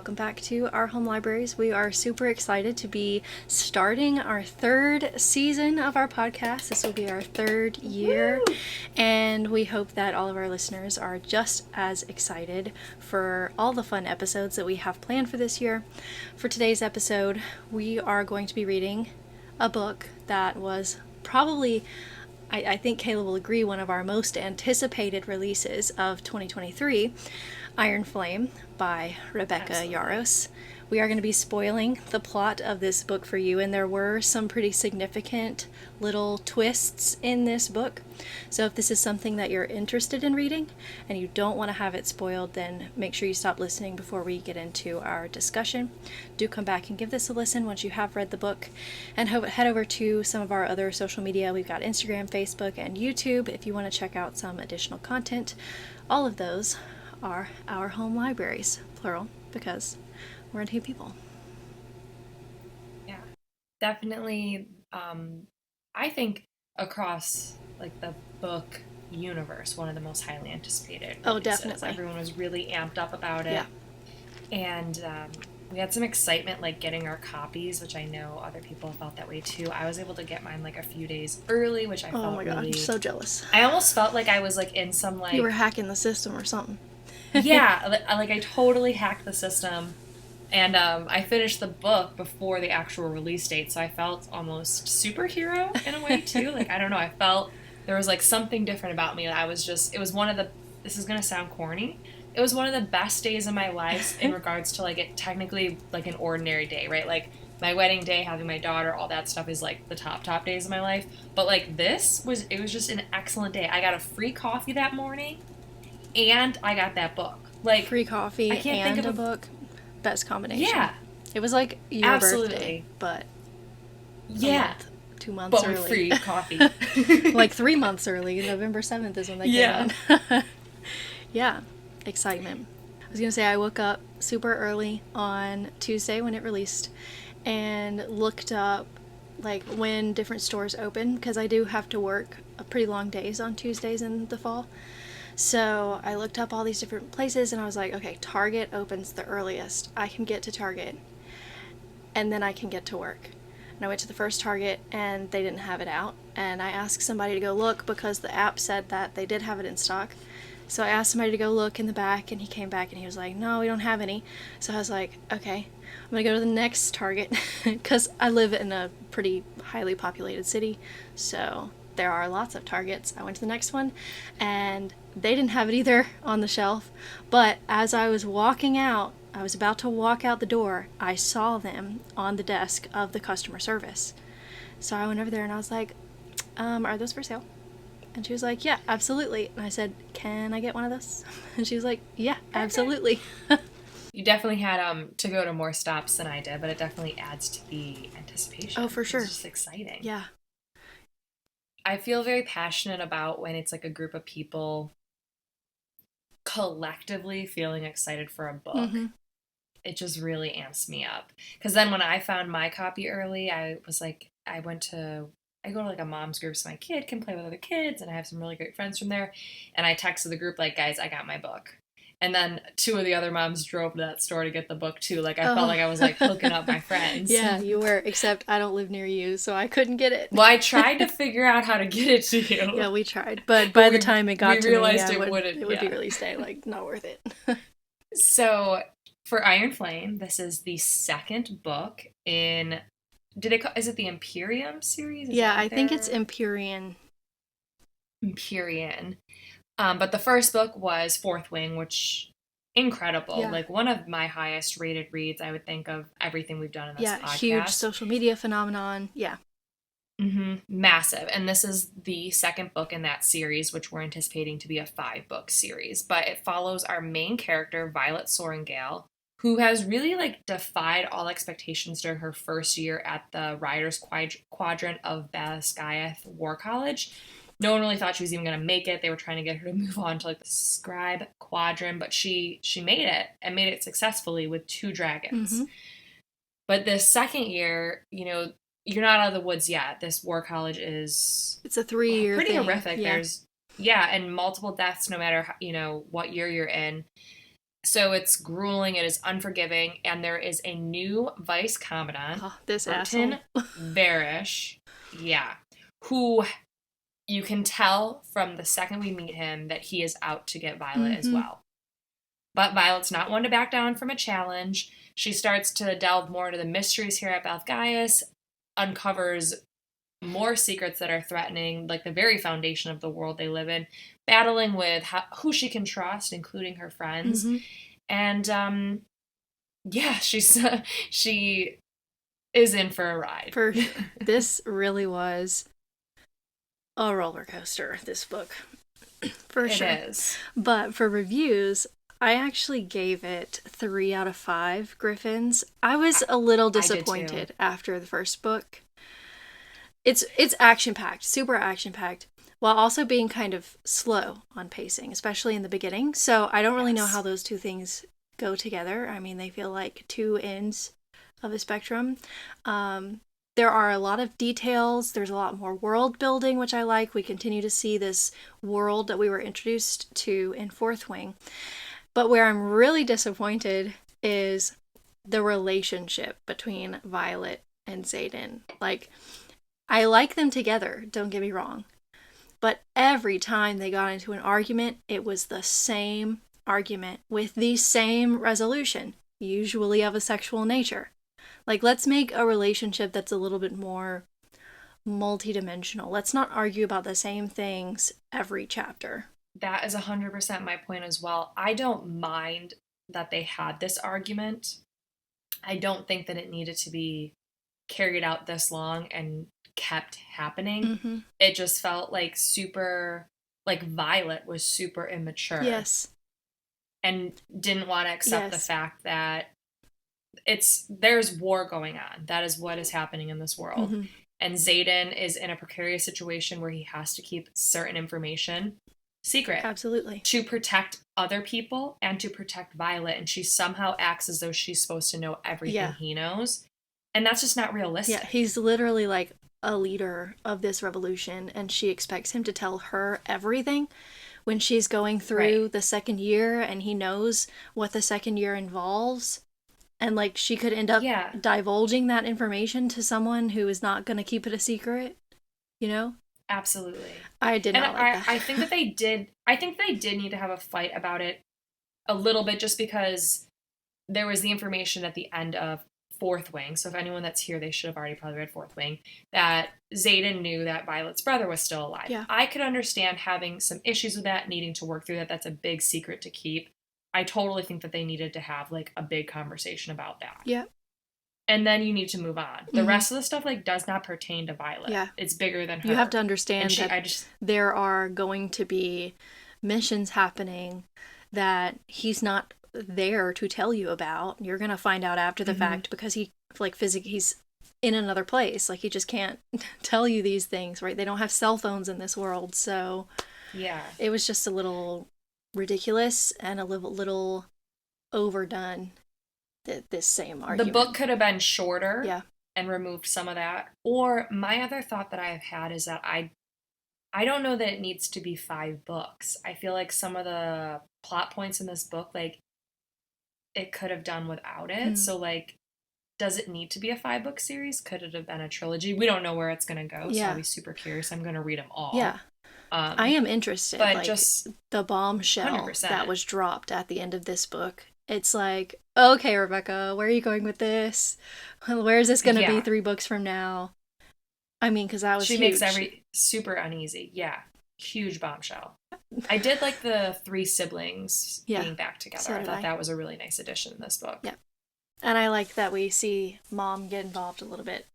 welcome back to Our Home Libraries. We are super excited to be starting our third season of our podcast. This will be our third year, and we hope that all of our listeners are just as excited for all the fun episodes that we have planned for this year. For today's episode, we are going to be reading a book that was probably, I think Kayla will agree, one of our most anticipated releases of 2023, Iron Flame by Rebecca Yarros. We are going to be spoiling the plot of this book for you, and there were some pretty significant little twists in this book. So if this is something that you're interested in reading and you don't want to have it spoiled, then make sure you stop listening before we get into our discussion. Do come back and give this a listen once you have read the book, and head over to some of our other social media. We've got Instagram, Facebook, and YouTube if you want to check out some additional content. All of those are Our Home Libraries, plural, because we're two people. Yeah, definitely. I think across like the book universe, one of the most highly anticipated releases. Oh, definitely. Everyone was really amped up about it. Yeah. And we had some excitement like getting our copies, which I know other people felt that way too. I was able to get mine like a few days early, which I felt Oh my god, really... I'm so jealous. I almost felt like I was like in some like... You were hacking the system or something. Yeah, like I totally hacked the system. And I finished the book before the actual release date, so I felt almost superhero in a way, too. Like, I don't know, I felt there was, like, something different about me. I was just, it was one of the, this is going to sound corny, it was one of the best days of my life in regards to, like, it technically, like, an ordinary day, right? Like, my wedding day, having my daughter, all that stuff is, like, the top days of my life. But, like, it was just an excellent day. I got a free coffee that morning, and I got that book. Like, free coffee and a book. Best combination. Yeah. It was like your birthday, but yeah, 2 months early. But free coffee. Like 3 months early. November 7th is when they came in. Yeah, excitement. I was gonna say I woke up super early on Tuesday when it released and looked up like when different stores open, because I do have to work pretty long days on Tuesdays in the fall. So I looked up all these different places and I was like, okay, Target opens the earliest. I can get to Target and then I can get to work. And I went to the first Target and they didn't have it out. And I asked somebody to go look because the app said that they did have it in stock. So I asked somebody to go look in the back and he came back and he was like, no, we don't have any. So I was like, okay, I'm going to go to the next Target because I live in a pretty highly populated city. So there are lots of Targets. I went to the next one and they didn't have it either on the shelf, but as I was walking out, I was about to walk out the door, I saw them on the desk of the customer service. So I went over there and I was like, are those for sale? And she was like, yeah, absolutely. And I said, can I get one of those? And she was like, yeah, absolutely. You definitely had to go to more stops than I did, but it definitely adds to the anticipation. Oh, for sure. It's just exciting. Yeah. I feel very passionate about when it's like a group of people collectively feeling excited for a book. Mm-hmm. It just really amps me up. Because then when I found my copy early, I was like, I go to like a mom's group so my kid can play with other kids, and I have some really great friends from there. And I texted the group like, guys, I got my book. And then 2 of the other moms drove to that store to get the book too. Like, I felt like I was like hooking up my friends. Yeah, you were, except I don't live near you, so I couldn't get it. Well, I tried to figure out how to get it to you. Yeah, we tried. But by the time it got to me, it would be release day. Like, not worth it. So, for Iron Flame, this is the second book in... Is it the Imperium series? Yeah, I think it's Empyrean. Empyrean. But the first book was Fourth Wing, which incredible. Yeah. Like one of my highest rated reads, I would think, of everything we've done in this podcast. Huge social media phenomenon. Yeah. Mm-hmm. Massive. And this is the second book in that series, which we're anticipating to be a 5-book series. But it follows our main character, Violet Sorrengail, who has really like defied all expectations during her first year at the Riders Quadrant of Basgiath War College. No one really thought she was even going to make it. They were trying to get her to move on to like the Scribe Quadrant, but she made it and made it successfully with 2 dragons. Mm-hmm. But this second year, you know, you're not out of the woods yet. This war college is... It's a 3-year pretty thing. horrific. Yeah. There's, and multiple deaths no matter, you know, what year you're in. So it's grueling, it is unforgiving, and there is a new vice commandant, Oh, this Burton asshole. Varish, yeah, who you can tell from the second we meet him that he is out to get Violet as Mm-hmm. well. But Violet's not one to back down from a challenge. She starts to delve more into the mysteries here at Balthgaius, uncovers more secrets that are threatening, like the very foundation of the world they live in, battling with who she can trust, including her friends. Mm-hmm. And yeah, she is in for a ride. For sure. This really was a roller coaster, this book. For sure. It is. But for reviews, I actually gave it 3 out of 5 Griffins. I was a little I did too. disappointed after the first book. It's action packed, super action packed, while also being kind of slow on pacing, especially in the beginning. So I don't really know Yes. how those two things go together. I mean, they feel like two ends of a spectrum. There are a lot of details. There's a lot more world building, which I like. We continue to see this world that we were introduced to in Fourth Wing. But where I'm really disappointed is the relationship between Violet and Xaden. Like, I like them together, don't get me wrong. But every time they got into an argument, it was the same argument with the same resolution, usually of a sexual nature. Like, let's make a relationship that's a little bit more multidimensional. Let's not argue about the same things every chapter. That is 100% my point as well. I don't mind that they had this argument. I don't think that it needed to be carried out this long and kept happening. Mm-hmm. It just felt like Violet was super immature. Yes. And didn't want to accept the Yes. fact that there's war going on. That is what is happening in this world. Mm-hmm. And Xaden is in a precarious situation where he has to keep certain information secret Absolutely. to protect other people and to protect Violet. And she somehow acts as though she's supposed to know everything Yeah. he knows. And that's just not realistic. Yeah, he's literally like a leader of this revolution, and she expects him to tell her everything when she's going through Right. the second year, and he knows what the second year involves. And like she could end up Yeah. divulging that information to someone who is not going to keep it a secret, you know? Absolutely. I did And not like that. I think that they did. I think they did need to have a fight about it a little bit, just because there was the information at the end of Fourth Wing. So if anyone that's here, they should have already probably read Fourth Wing. That Xaden knew that Violet's brother was still alive. Yeah. I could understand having some issues with that, needing to work through that. That's a big secret to keep. I totally think that they needed to have like a big conversation about that. Yeah. And then you need to move on. The Mhm. rest of the stuff like does not pertain to Violet. Yeah. It's bigger than her. You have to understand And that there are going to be missions happening that he's not there to tell you about. You're going to find out after the fact because he like physically he's in another place. Like he just can't tell you these things, right? They don't have cell phones in this world. So yeah. it was just a little ridiculous and a little overdone, this same argument. The book could have been shorter. Yeah. And removed some of that. Or my other thought that I have had is that I don't know that it needs to be 5 books. I feel like some of the plot points in this book, like, it could have done without it. So, like, does it need to be a 5-book series? Could it have been a trilogy? We don't know where it's going to go, so I'll be super curious. I'm going to read them all. Yeah. I am interested. But like, just the bombshell 100%. that was dropped at the end of this book. It's like, okay, Rebecca, where are you going with this? Where is this going to be 3 books from now? I mean, because that was huge. Makes super uneasy. Yeah. Huge bombshell. I did like the 3 siblings being back together. So I thought that was a really nice addition in this book. Yeah. And I like that we see Mom get involved a little bit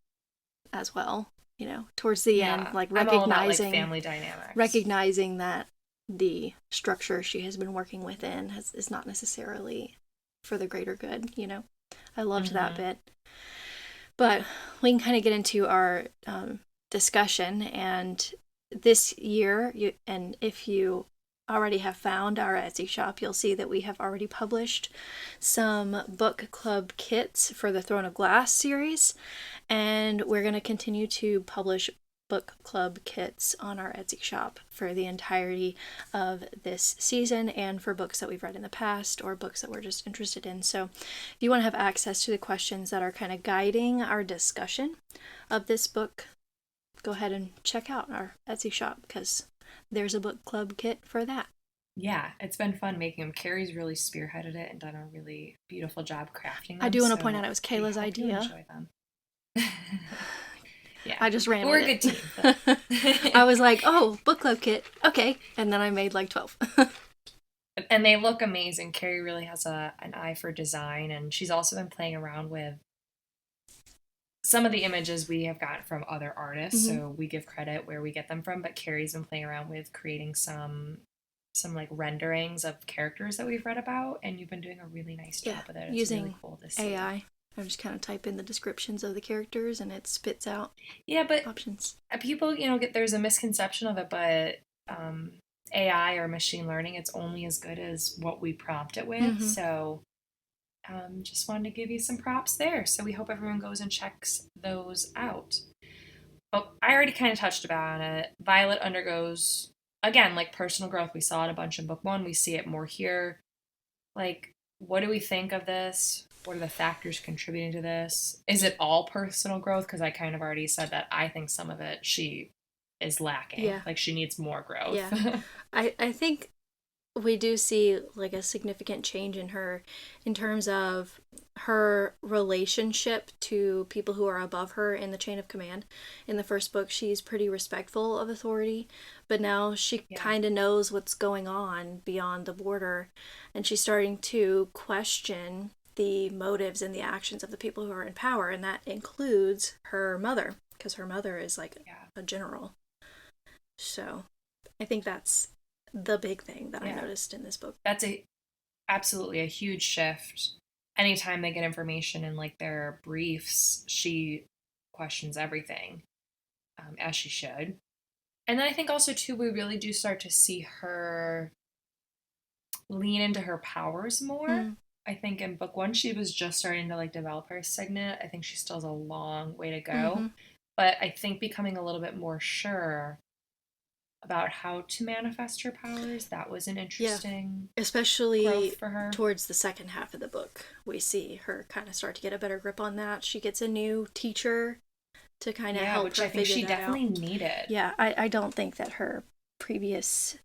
as well, you know, towards the end, like recognizing I'm all about, like, family dynamics. Recognizing that the structure she has been working within is not necessarily for the greater good, you know. I loved that bit. But we can kind of get into our discussion. And this year, and if you already have found our Etsy shop, you'll see that we have already published some book club kits for the Throne of Glass series. And we're going to continue to publish book club kits on our Etsy shop for the entirety of this season and for books that we've read in the past or books that we're just interested in. So if you want to have access to the questions that are kind of guiding our discussion of this book, go ahead and check out our Etsy shop because there's a book club kit for that. Yeah, it's been fun making them. Carrie's really spearheaded it and done a really beautiful job crafting them. I do want to point out it was Kayla's idea. Enjoy them. Yeah, I just ran We're with a it. good team. I was like, oh, book club kit, okay, and then I made like 12. And they look amazing. Carrie really has an eye for design, and she's also been playing around with some of the images we have gotten from other artists, so we give credit where we get them from, but Carrie's been playing around with creating some like renderings of characters that we've read about, and you've been doing a really nice job with it. It's using really cool to see. AI. I just kind of type in the descriptions of the characters and it spits out options. People, there's a misconception of it, but AI or machine learning, it's only as good as what we prompt it with. So just wanted to give you some props there. So we hope everyone goes and checks those out. But I already kind of touched about it. Violet undergoes, again, like personal growth. We saw it a bunch in book 1. We see it more here. Like, what do we think of this? What are the factors contributing to this? Is it all personal growth? Because I kind of already said that I think some of it she is lacking. Yeah. Like, she needs more growth. Yeah. I think we do see like a significant change in her in terms of her relationship to people who are above her in the chain of command. In the first book, she's pretty respectful of authority, but now she kind of knows what's going on beyond the border, and she's starting to question the motives and the actions of the people who are in power, and that includes her mother, because her mother is like a general. So I think that's the big thing that I noticed in this book. That's absolutely a huge shift. Anytime they get information in like their briefs, she questions everything, as she should. And then I think also too, we really do start to see her lean into her powers more. I think in book 1 she was just starting to like develop her signet. I think she still has a long way to go, but I think becoming a little bit more sure about how to manifest her powers, that was an interesting especially growth for her. Towards the second half of the book, we see her kind of start to get a better grip on that. She gets a new teacher to kind of help which her I think figure she that definitely out. needed. Yeah, I don't think that her previous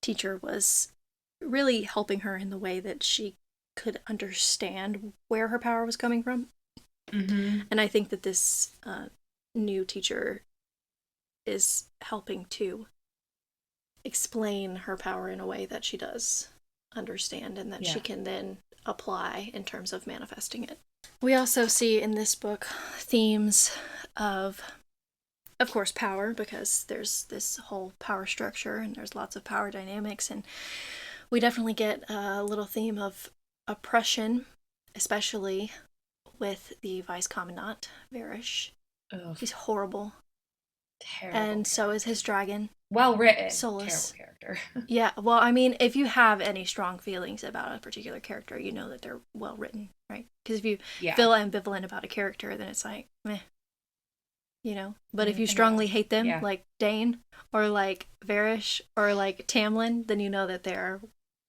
teacher was really helping her in the way that she could understand where her power was coming from. And I think that this new teacher is helping to explain her power in a way that she does understand and that she can then apply in terms of manifesting it. We also see in this book themes of course, power, because there's this whole power structure and there's lots of power dynamics, and we definitely get a little theme of oppression, especially with the Vice Commandant, Varish. He's horrible. Terrible. And character. So is his dragon. Well written. Solus. Terrible character. Yeah, well, I mean, if you have any strong feelings about a particular character, you know that they're well written, right? Because if you feel ambivalent about a character, then it's like, meh. You know? But if you strongly hate them, like Dane, or like Varish, or like Tamlin, then you know that they're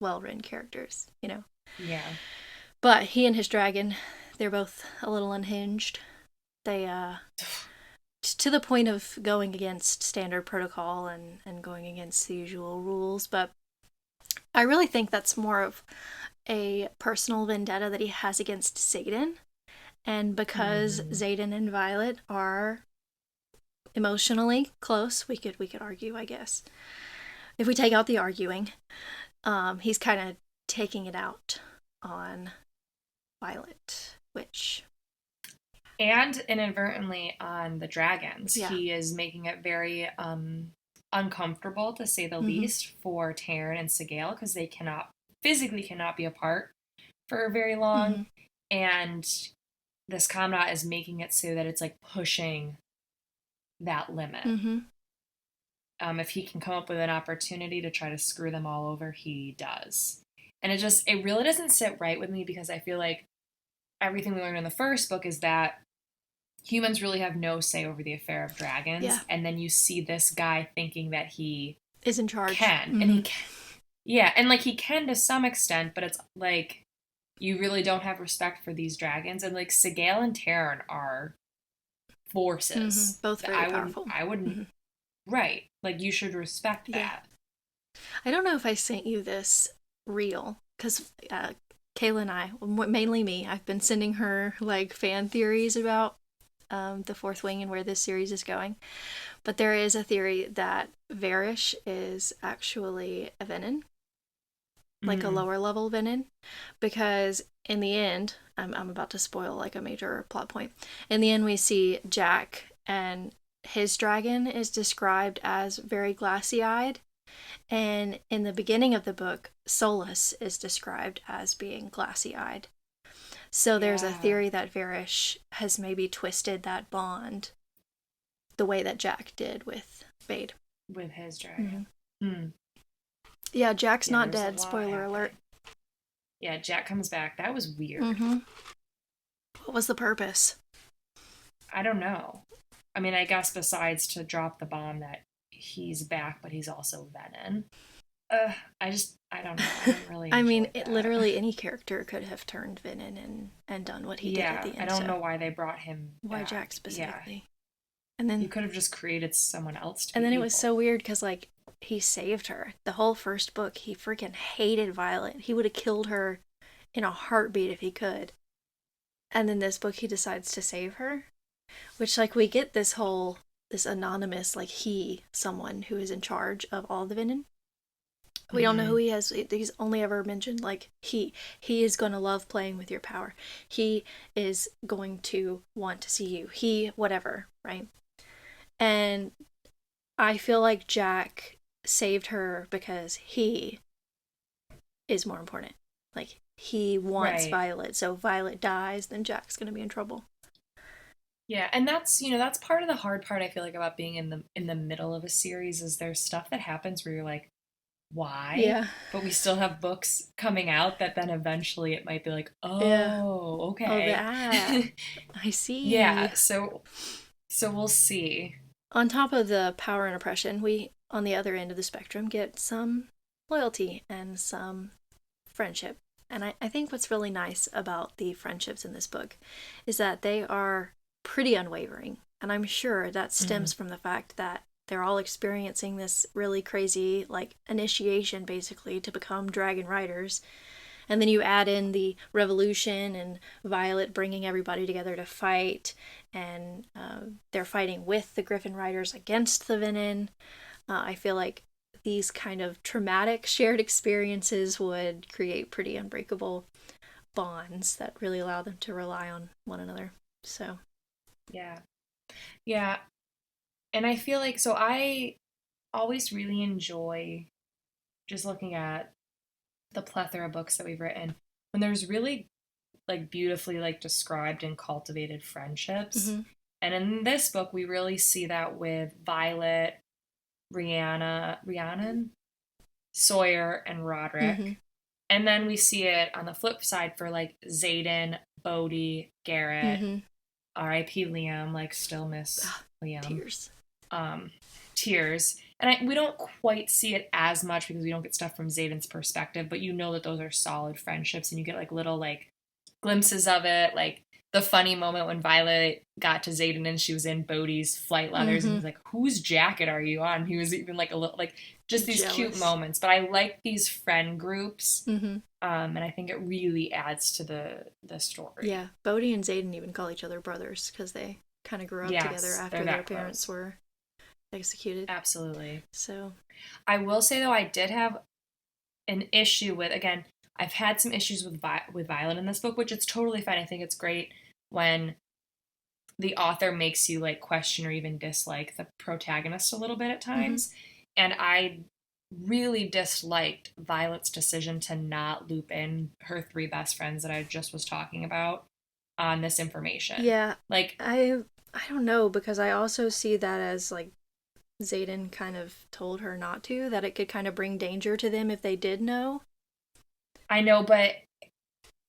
well-written characters, you know? Yeah. But he and his dragon, they're both a little unhinged. They, to the point of going against standard protocol and going against the usual rules. But I really think that's more of a personal vendetta that he has against Xaden. And because Xaden and Violet are emotionally close, we could argue, I guess. If we take out the arguing, he's kind of taking it out on Violet, which... And inadvertently on the dragons. He is making it very uncomfortable, to say the least, for Taryn and Sigale, because they physically cannot be apart for very long. And this Commandant is making it so that it's like pushing that limit. If he can come up with an opportunity to try to screw them all over, he does. And it really doesn't sit right with me, because I feel like everything we learned in the first book is that humans really have no say over the affair of dragons. Yeah. And then you see this guy thinking that he Is in charge. can. And he can. Yeah. And like he can to some extent, but it's like you really don't have respect for these dragons. And like Sigale and Taryn are forces. Both very powerful. I wouldn't. Right. Like you should respect that. I don't know if I sent you this reel because Kayla and I, mainly me, I've been sending her like fan theories about the Fourth Wing and where this series is going. But there is a theory that Varys is actually a Venin, like a lower level Venin, because in the end, I'm about to spoil like a major plot point. In the end, we see Jack, and his dragon is described as very glassy-eyed. And in the beginning of the book, Solus is described as being glassy-eyed. So there's a theory that Varys has maybe twisted that bond the way that Jack did with Bade. With his dragon. Yeah, Jack's not dead. Spoiler alert. Yeah, Jack comes back. That was weird. What was the purpose? I don't know. I mean, I guess besides to drop the bomb that he's back, but he's also Venin. I don't know. I don't really. I mean, literally any character could have turned Venin and done what he did at the end. I don't know why they brought him. Why back. Jack specifically? Yeah. And then you could have just created someone else. And then it was so weird because like he saved her. The whole first book, he freaking hated Violet. He would have killed her in a heartbeat if he could. And then this book, he decides to save her, which like we get this anonymous like someone who is in charge of all the Venin. We don't know who he is. He's only ever mentioned like he is going to love playing with your power. He is going to want to see you. Whatever, right? And I feel like Jack saved her because he is more important. Like he wants Violet. So if Violet dies, then Jack's going to be in trouble. Yeah, and that's part of the hard part I feel like about being in the middle of a series is there's stuff that happens where you're like, why? Yeah. But we still have books coming out that then eventually it might be like, okay. Oh, that. I see. Yeah, so we'll see. On top of the power and oppression, we, on the other end of the spectrum, get some loyalty and some friendship. And I think what's really nice about the friendships in this book is that they are pretty unwavering. And I'm sure that stems from the fact that they're all experiencing this really crazy, like, initiation, basically, to become dragon riders. And then you add in the revolution and Violet bringing everybody together to fight. And they're fighting with the Griffin Riders against the Venin. I feel like these kind of traumatic shared experiences would create pretty unbreakable bonds that really allow them to rely on one another. So. Yeah. And I feel like, so I always really enjoy just looking at the plethora of books that we've written when there's really like beautifully like described and cultivated friendships. And in this book, we really see that with Violet, Rhiannon, Sawyer, and Roderick. And then we see it on the flip side for like Xaden, Bodhi, Garrett, R.I.P. Liam, like still miss Liam. Tears. And we don't quite see it as much because we don't get stuff from Xaden's perspective, but you know that those are solid friendships and you get like little like glimpses of it, like the funny moment when Violet got to Xaden and she was in Bodhi's flight leathers and he was like, whose jacket are you on? He was even like a little like just these cute moments. But I like these friend groups. And I think it really adds to the story. Yeah. Bodhi and Xaden even call each other brothers because they kind of grew up together after their parents were executed. Absolutely. So I will say though, I did have an issue with, again, I've had some issues with Violet in this book, which it's totally fine. I think it's great when the author makes you like question or even dislike the protagonist a little bit at times. And I really disliked Violet's decision to not loop in her three best friends that I just was talking about on this information. Yeah. Like I don't know, because I also see that as like Xaden kind of told her not to, that it could kind of bring danger to them if they did know. I know,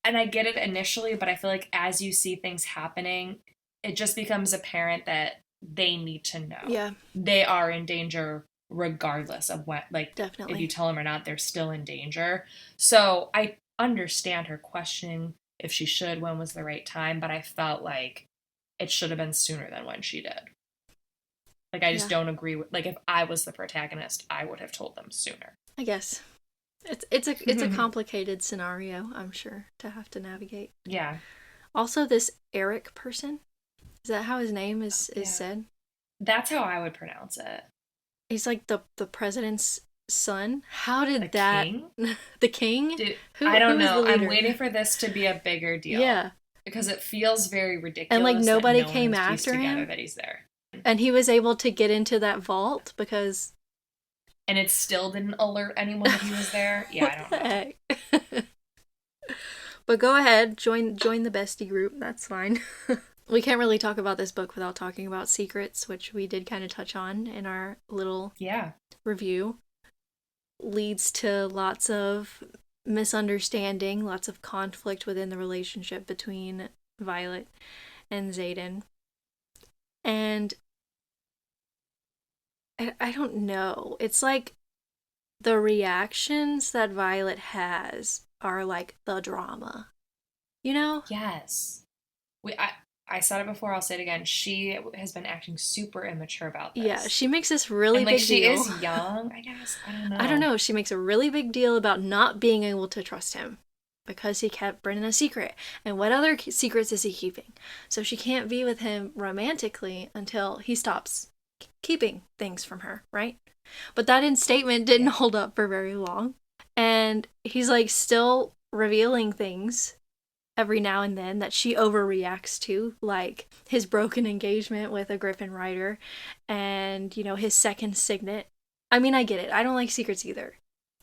and I get it initially, but I feel like as you see things happening, it just becomes apparent that they need to know. Yeah. They are in danger regardless of what, like, Definitely. if you tell them or not, they're still in danger. So I understand her questioning if she should, when was the right time, but I felt like it should have been sooner than when she did. Like, I just don't agree with, like, if I was the protagonist, I would have told them sooner. I guess. It's a complicated scenario, I'm sure, to have to navigate. Yeah. Also, this Eric person, is that how his name is said? That's how I would pronounce it. He's like the president's son. How did The king? The king? Dude, I don't know. I'm waiting for this to be a bigger deal. Yeah. Because it feels very ridiculous. And like nobody that no came one has pieced after together him. that he's there. And he was able to get into that vault because. And it still didn't alert anyone that he was there. Yeah, I don't know. Heck? But go ahead, join the bestie group. That's fine. We can't really talk about this book without talking about secrets, which we did kind of touch on in our little review. Leads to lots of misunderstanding, lots of conflict within the relationship between Violet and Xaden. And I don't know. It's like the reactions that Violet has are like the drama. You know? Yes. I said it before, I'll say it again. She has been acting super immature about this. Yeah, she makes this really and, big she deal. She is young, I guess. I don't know. She makes a really big deal about not being able to trust him because he kept Brennan a secret. And what other secrets is he keeping? So she can't be with him romantically until he stops keeping things from her, right? But that statement didn't hold up for very long. And he's like still revealing things every now and then that she overreacts to, like his broken engagement with a Griffin writer and, you know, his second signet. I mean, I get it. I don't like secrets either,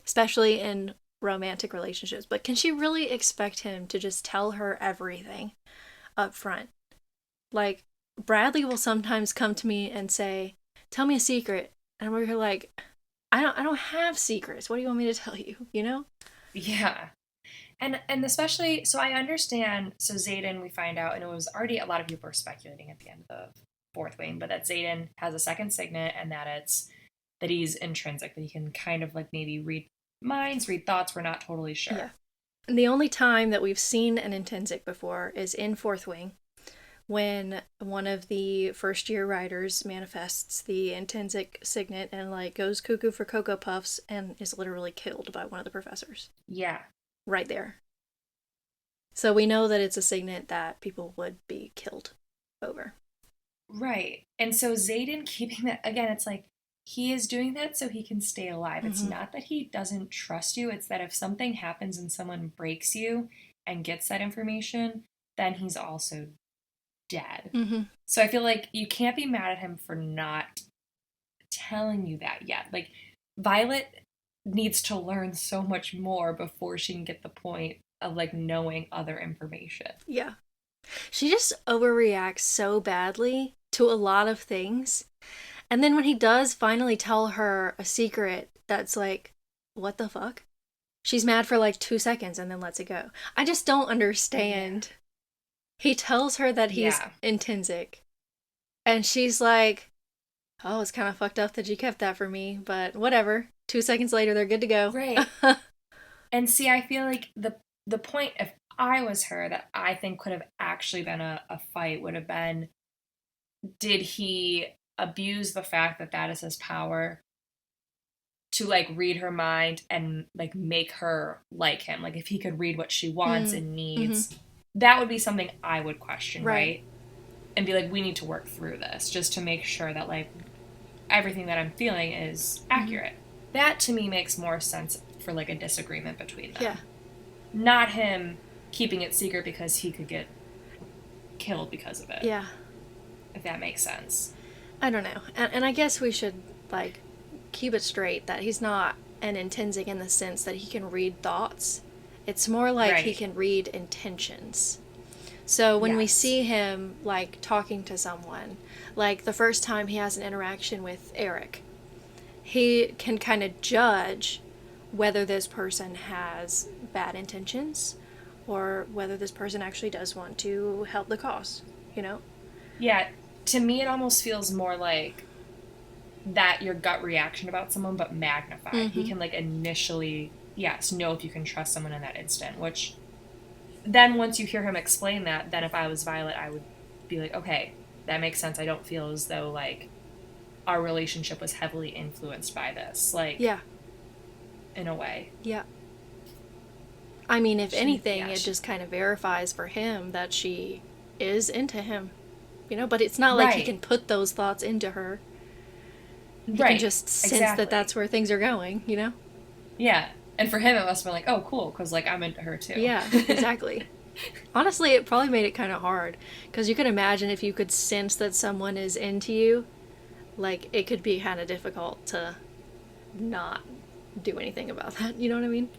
especially in romantic relationships. But can she really expect him to just tell her everything up front? Like, Bradley will sometimes come to me and say, tell me a secret. And we're like, I don't have secrets. What do you want me to tell you? You know? Yeah. And especially, so I understand, so Xaden, we find out, and it was already, a lot of people were speculating at the end of the Fourth Wing, but that Xaden has a second signet, and that he's intrinsic, that he can kind of like maybe read minds, read thoughts, we're not totally sure. Yeah. And the only time that we've seen an intrinsic before is in Fourth Wing, when one of the first year writers manifests the intrinsic signet and like goes cuckoo for Cocoa Puffs and is literally killed by one of the professors. Yeah. Right there. So we know that it's a signet that people would be killed over. Right. And so Xaden keeping that, again, it's like he is doing that so he can stay alive. Mm-hmm. It's not that he doesn't trust you. It's that if something happens and someone breaks you and gets that information, then he's also dead. Mm-hmm. So I feel like you can't be mad at him for not telling you that yet. Like, Violet needs to learn so much more before she can get the point of like knowing other information. Yeah. She just overreacts so badly to a lot of things. And then when he does finally tell her a secret that's like, what the fuck? She's mad for like 2 seconds and then lets it go. I just don't understand. Yeah. He tells her that he's intrinsic. And she's like, oh, it's kind of fucked up that you kept that for me, but whatever. 2 seconds later, they're good to go. Right. And see, I feel like the point, if I was her, that I think could have actually been a fight would have been, did he abuse the fact that that is his power to like read her mind and like make her like him? Like if he could read what she wants and needs, that would be something I would question, right? And be like, we need to work through this just to make sure that like everything that I'm feeling is accurate. That to me makes more sense for like a disagreement between them. Yeah. Not him keeping it secret because he could get killed because of it. Yeah. If that makes sense. I don't know. And I guess we should like keep it straight that he's not an intrinsic in the sense that he can read thoughts. It's more like he can read intentions. So when we see him like talking to someone, like the first time he has an interaction with Eric, he can kind of judge whether this person has bad intentions or whether this person actually does want to help the cause, you know? Yeah, to me, it almost feels more like that your gut reaction about someone, but magnified. He Mm-hmm. can, like, initially, yes, know if you can trust someone in that instant, which then once you hear him explain that, then if I was Violet, I would be like, okay, that makes sense. I don't feel as though, like, our relationship was heavily influenced by this, like, Yeah. in a way. Yeah. I mean, if She, anything, yeah, it she, just kind of verifies for him that she is into him. You know, but it's not like he right, can put those thoughts into her. He can right, just sense that exactly. that's where things are going, you know? Yeah. And for him, it must have been like, oh, cool, because, like, I'm into her too. Yeah, exactly. Honestly, it probably made it kind of hard because you could imagine if you could sense that someone is into you, like it could be kind of difficult to not do anything about that. You know what I mean?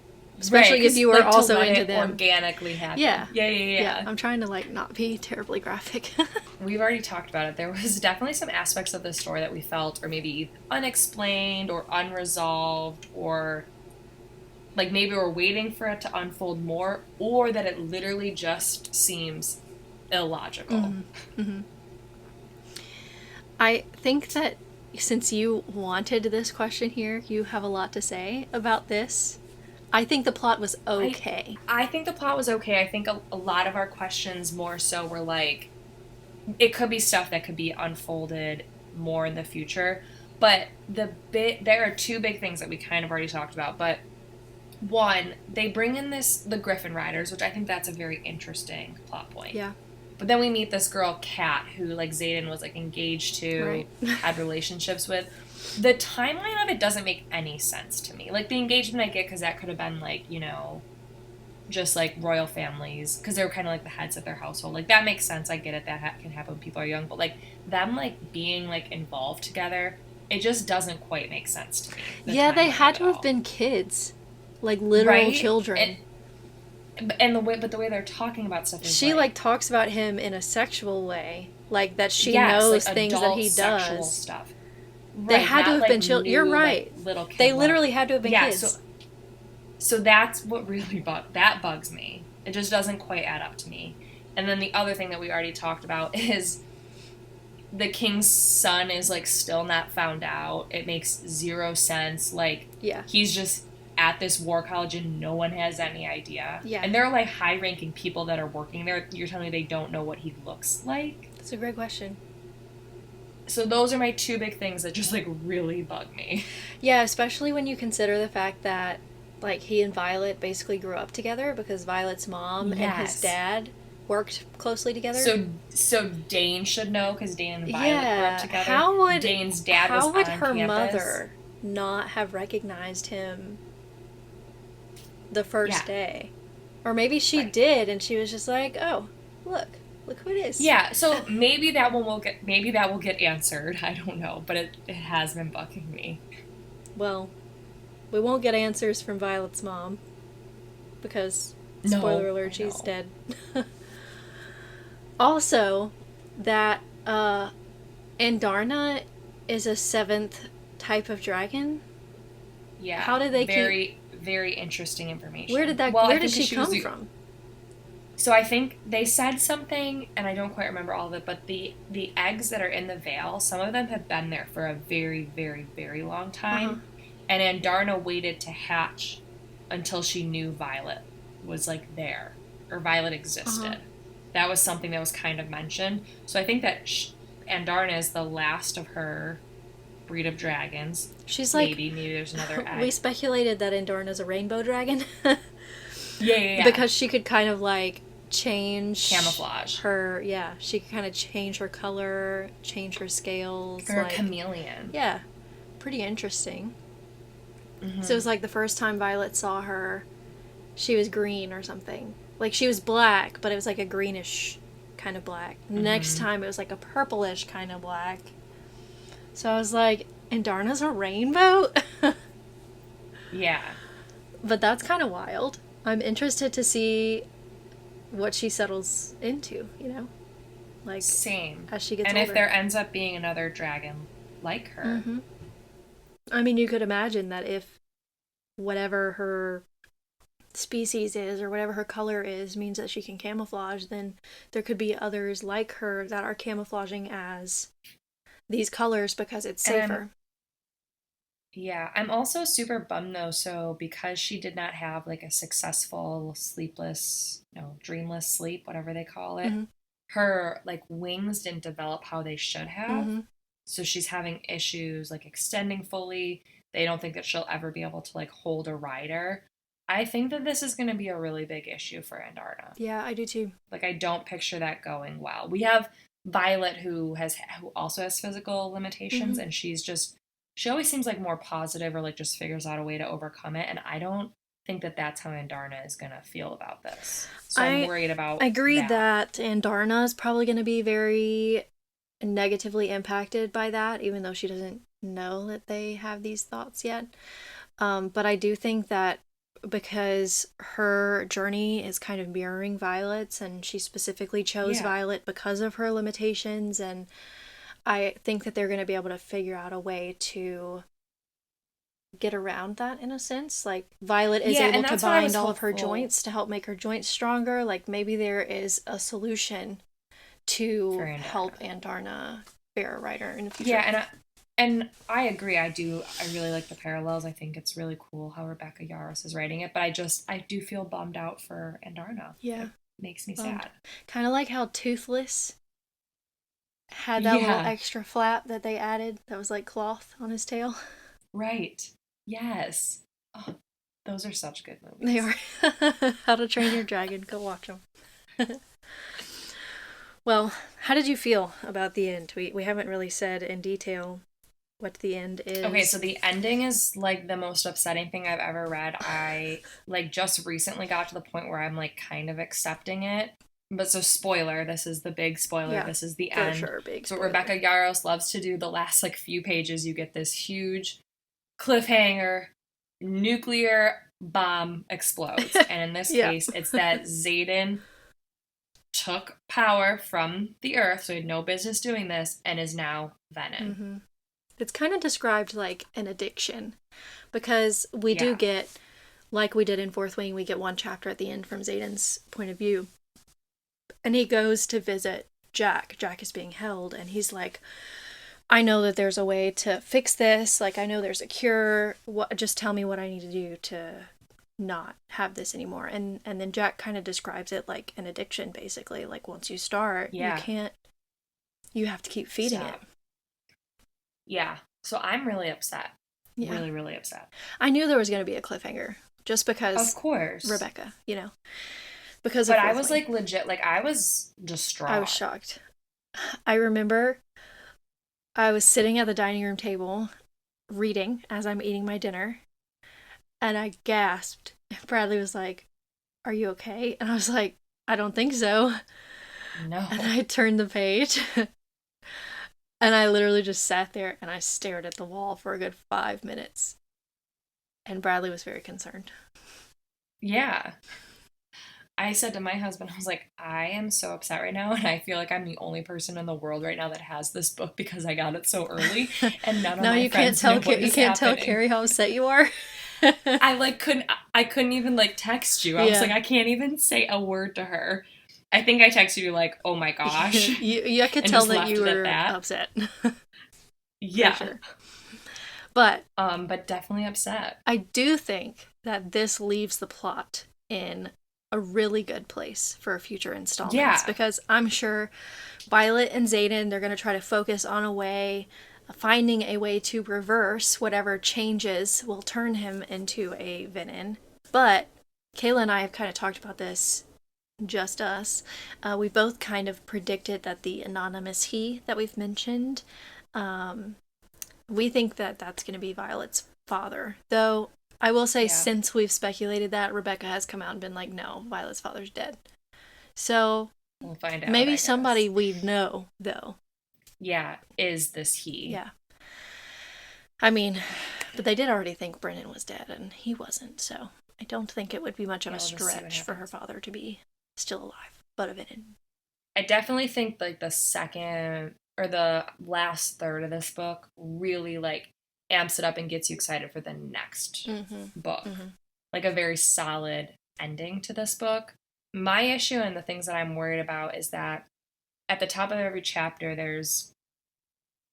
Right, Especially if because, you are like, to also let into it them. organically happen. Yeah. Yeah, yeah, Yeah, yeah. I'm trying to like not be terribly graphic. We've already talked about it. There was definitely some aspects of the story that we felt, or maybe unexplained, or unresolved, or like maybe we're waiting for it to unfold more, or that it literally just seems illogical. I think that since you wanted this question here, you have a lot to say about this. I think the plot was I okay. I think the plot was okay. I think a lot of our questions more so were like it could be stuff that could be unfolded more in the future. But there are two big things that we kind of already talked about. But one, they bring in the Griffin Riders, which I think that's a very interesting plot point. Yeah, But then we meet this girl, Kat, who like Xaden was like engaged to, right. had relationships with. The timeline of it doesn't make any sense to me. Like the engagement I get because that could have been like, just like royal families because they were kind of like the heads of their household. Like that makes sense. I get it. That can happen when people are young. But like them like being like involved together, it just doesn't quite make sense to me. The Yeah, they timeline had of it to have all, been kids, like literal right? children. And the way they're talking about stuff is She like like talks about him in a sexual way, like that she yes, like knows things that adult he sexual does. stuff. They Right, had to not have been like children. You're new like right. little They kid love. literally had to have been Yeah, so kids. so that's what really bugs me. It just doesn't quite add up to me. And then the other thing that we already talked about is the king's son is like still not found out. It makes zero sense. Like Yeah, he's just at this war college and no one has any idea. yeah. And there are like high ranking people that are working there. You're telling me they don't know what he looks like? That's a great question. So those are my two big things that just like really bug me. Yeah, especially when you consider the fact that like he and Violet basically grew up together because Violet's mom and his Yes. dad worked closely together. So Dane should know because Dane and Violet grew up Yeah, together. Dane's dad was how would on her campus. mother not have recognized him the first Yeah. day? Or maybe she Right. did and she was just like, "Oh, look who it is." Yeah, so maybe that will get answered. I don't know, but it has been bugging me. Well, we won't get answers from Violet's mom because spoiler No, alert, I she's know. dead. Also, that Andarna is a seventh type of dragon. Yeah, How did they keep? very very interesting information. Well, I Where did think she she was. come from? So I think they said something, and I don't quite remember all of it. But the eggs that are in the veil, some of them have been there for a very very very long Uh huh. time, and Andarna waited to hatch until she knew Violet was like there or Violet Uh huh. existed. That was something that was kind of mentioned. So I think that Andarna is the last of her breed of dragons. She's like, Maybe there's another we egg. speculated that Andarna's a rainbow dragon Yeah, yeah, yeah. because she could kind of like change Camouflage her. Yeah, she could kind of change her color, change her scales. or a Like, chameleon. yeah, pretty interesting. So it Hmm. was like the first time Violet saw her, she was green or something. Like she was black, but it was like a greenish kind of black. Next Hmm. time it was like a purplish kind of black. So I was like, and Darna's a rainbow? Yeah. But that's kind of wild. I'm interested to see what she settles into, you know? Like Same. as she gets And if older. there ends up being another dragon like her, I mean, you could imagine that if whatever her species is or whatever her color is means that she can camouflage, then there could be others like her that are camouflaging as these colors because it's safer. Yeah, I'm also super bummed though. So because she did not have like a successful sleepless, no, dreamless sleep, whatever they call it, Mm-hmm. her like wings didn't develop how they should have. Mm-hmm. So she's having issues like extending fully. They don't think that she'll ever be able to like hold a rider. I think that this is going to be a really big issue for Andarna. Yeah, I do too. Like I don't picture that going well. We have Violet who also has physical limitations, Mm-hmm. and she always seems like more positive or like just figures out a way to overcome it, and I don't think that that's how Andarna is going to feel about this. So I'm I worried about agree that. that Andarna is probably going to be very negatively impacted by that, even though she doesn't know that they have these thoughts yet. But I do think that because her journey is kind of mirroring Violet's, and she specifically chose Yeah. Violet because of her limitations, and I think that they're going to be able to figure out a way to get around that in a sense. Like Violet is Yeah, able and to that's what I was bind all of her hopeful joints to help make her joints stronger. Like maybe there is a solution for to help Andarna. Andarna bear a rider in the Yeah, future. and I agree. I really like the parallels. I think it's really cool how Rebecca Yarros is writing it, but I do feel bummed out for Andarna. Yeah, It makes me bummed. sad. Kind of like how Toothless had that little Yeah, extra flap that they added that was like cloth on his tail. right. Yes. Oh, those are such good They movies. are. How to Train Your Dragon. Go watch them. Well, how did you feel about the end? We haven't really said in detail what the end Okay, is. so the ending is like the most upsetting thing I've ever read. I like just recently got to the point where I'm like kind of accepting it. But so spoiler, this is the big spoiler. Yeah, This is the for end. sure, big So spoiler. Rebecca Yarros loves to do the last like few pages. You get this huge cliffhanger, nuclear bomb explodes. And in this Yeah. case, it's that Xaden took power from the Earth, so he had no business doing this, and is now Venom. Mm-hmm. It's kind of described like an addiction because we do Yeah. get, like we did in Fourth Wing, we get one chapter at the end from Xaden's point of view. And he goes to visit Jack. Jack is being held, and he's like, I know that there's a way to fix this. Like, I know there's a cure. What? Just tell me what I need to do to not have this anymore. And then Jack kind of describes it like an addiction, basically. Like once you start, you Yeah. can't. You have to keep feeding it. Stop. Yeah. So I'm really upset. Yeah, Really, really upset. I knew there was going to be a cliffhanger, just Of because course. Rebecca, because of But I Fourth was Wing. like legit, like I was I was distraught. shocked. I remember I was sitting at the dining room table reading as I'm eating my dinner, and I gasped. Bradley was like, "Are you okay?" And I was like, "I don't think so." And No. I turned the page, and I literally just sat there and I stared at the wall for a good 5 minutes. And Bradley was very concerned. Yeah. I said to my husband, I was like, I am so upset right now, and I feel like I'm the only person in the world right now that has this book because I got it so early, and none of Now my you can't friends know tell what you is can't tell happening. Carrie how upset you are. I couldn't even like text you. I was like, Yeah. I can't even say a word to her. I think I texted you like, oh my gosh, You could and tell just that left you it at were that. upset. For Yeah. sure. But But definitely upset. I do think that this leaves the plot in a really good place for future installments Yeah. because I'm sure Violet and Xaden, they're going to try to focus on finding a way to reverse whatever changes will turn him into a Venin. But Kayla and I have kind of talked about this, just us. We both kind of predicted that the anonymous he that we've mentioned, um, we think that that's going to be Violet's father. Though I will say, Yeah. since we've speculated that, Rebecca has come out and been like, no, Violet's father's dead. So We'll find out, maybe I somebody guess. we know, though. Yeah. Is this he? Yeah. I mean, but they did already think Brennan was dead, and he wasn't, so I don't think it would be much of Yeah, a we'll just see what stretch for her happens. father to be still alive, but a Venin. I definitely think like the second or the last third of this book really like amps it up and gets you excited for the next Mm-hmm. book. Mm-hmm. Like a very solid ending to this book. My issue and the things that I'm worried about is that at the top of every chapter, there's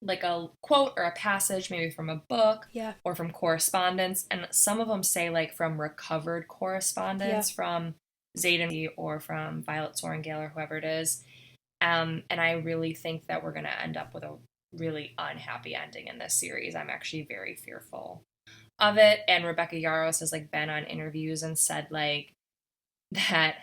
like a quote or a passage, maybe from a book Yeah. or from correspondence. And some of them say like from recovered correspondence from Xaden or from Violet Sorrengail or whoever it is. And I really think that we're going to end up with a really unhappy ending in this series. I'm actually very fearful of it. And Rebecca Yarros has like been on interviews and said like that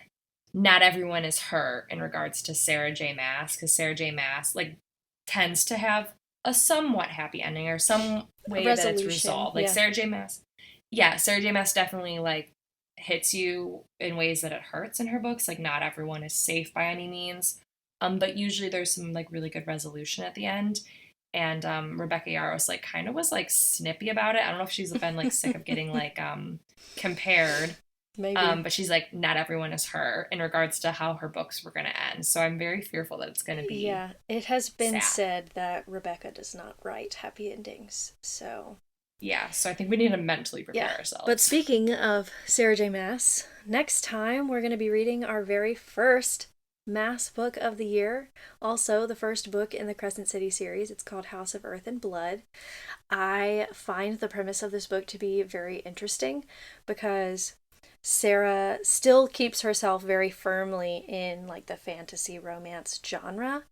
not everyone is her in regards to Sarah J. Maas, because Sarah J. Maas like tends to have a somewhat happy ending or some way that it's resolved. Like Sarah J. Maas, Sarah J. Maas definitely like hits you in ways that it hurts in her books. Like not everyone is safe by any means, but usually there's some like really good resolution at the end. And Rebecca Yarros like kind of was like snippy about it. I don't know if she's been like sick of getting like compared. Maybe. But she's like, not everyone is her in regards to how her books were going to end. So I'm very fearful that it's going to be. Yeah, it has been sad. said that Rebecca does not write happy endings. So. Yeah, so I think we need to mentally prepare ourselves. But speaking of Sarah J. Maas, next time we're going to be reading our very first Maas book of the year. Also, the first book in the Crescent City series. It's called House of Earth and Blood. I find the premise of this book to be very interesting because Sarah still keeps herself very firmly in like the fantasy romance genre,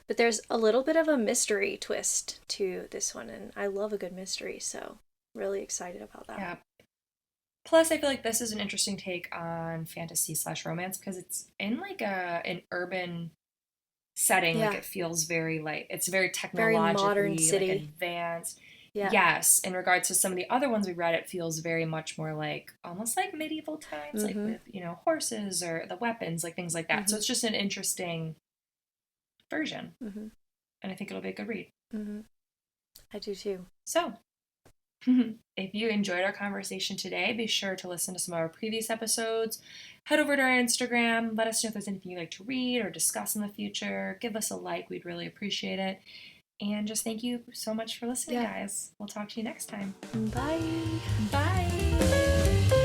but there's a little bit of a mystery twist to this one, and I love a good mystery, so really excited about that. Yeah. Plus, I feel like this is an interesting take on fantasy/romance because it's in like an urban setting. Like it feels very like it's very technologically very modern city. Like advanced. Yeah. Yes, in regards to some of the other ones we read, it feels very much more like almost like medieval times, like with horses or the weapons, like things like that. So it's just an interesting version, and I think it'll be a good read. I do too. So, if you enjoyed our conversation today, be sure to listen to some of our previous episodes. Head over to our Instagram. Let us know if there's anything you'd like to read or discuss in the future. Give us a like. We'd really appreciate it. And just thank you so much for listening, guys. We'll talk to you next time. Bye. Bye.